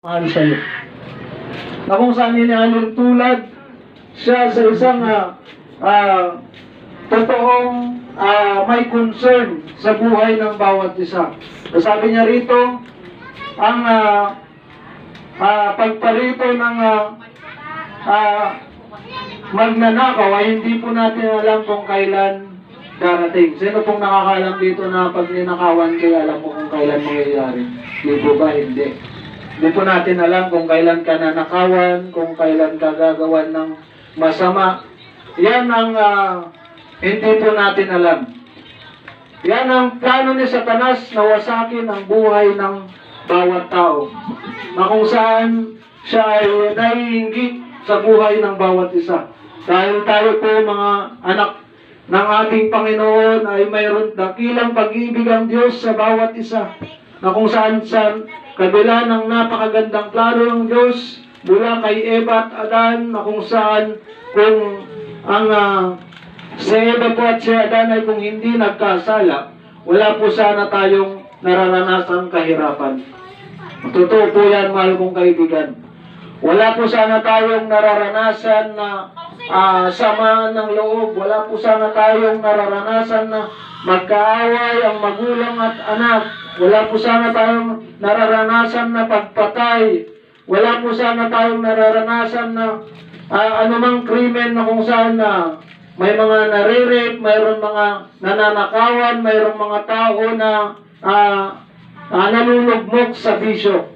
mahal sa iyo. Na kung saan inihalin tulad siya sa isang totoong may concern sa buhay ng bawat isa. Sabi niya rito, ang pagparito ng magnanakaw ay hindi po natin alam kung kailan darating. Sino pong nakakalam dito na pag ninakawan kayo, alam mo kung kailan mangyayari? Hindi po ba? Hindi. Hindi po natin alam kung kailan ka nanakawan, kung kailan ka gagawan ng masama. Yan ang hindi po natin alam. Yan ang plano ni Satanas na wasakin ang buhay ng bawat tao. Na kung saan siya ay naiinggit sa buhay ng bawat isa. Dahil tayo po mga anak ng ating Panginoon ay mayroon dakilang pag-ibig ang Diyos sa bawat isa. Na kung saan sa kabila ng napakagandang plano ng Diyos mula kay Eva at Adan, na kung saan kung ang si Eva po at si Adan ay kung hindi nagkasala, wala po sana tayong nararanasan kahirapan. Totoo po yan, mahal kong kaibigan. Wala po sana tayong nararanasan na sama ng loob. Wala po sana tayong nararanasan na magkaaway ang magulang at anak. Wala po sana tayong nararanasan na pagpatay. Wala po sana tayong nararanasan na anumang krimen na kung saan na may mga nare-rape, mayroon mga nananakawan, mayroon mga tao na nalulugmok sa bisyo.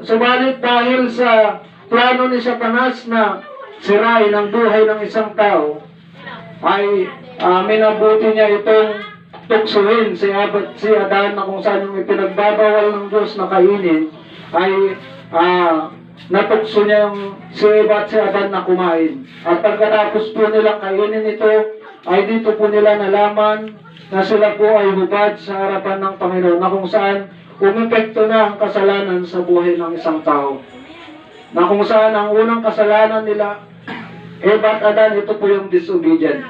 Subalit dahil sa plano ni Satanas na sirain ang buhay ng isang tao, ay minabuti niya itong tuksuhin si Adan na kung saan yung ipinagbabawal ng Diyos na kainin, ay natukso niya yung si Eva at si Adan na kumain. At pagkatapos po nilang kainin ito, ay dito po nila nalaman na sila po ay hubad sa harapan ng Panginoon, na kung saan umepekto na ang kasalanan sa buhay ng isang tao. Na kung saan ang unang kasalanan nila, Eva at Adan, ito po yung disobedient.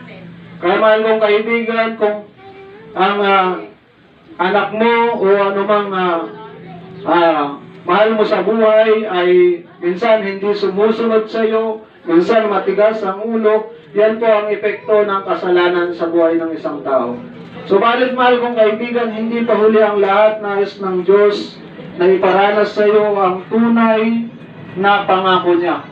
Kaya mahal kong kaibigan, kung ang anak mo o anumang mahal mo sa buhay ay minsan hindi sumusunod sa iyo, minsan matigas ang ulo, yan po ang epekto ng kasalanan sa buhay ng isang tao. Subalit mahal kong kaibigan, hindi pa huli ang lahat. Nais ng Diyos na iparanas sa iyo ang tunay na pangako niya.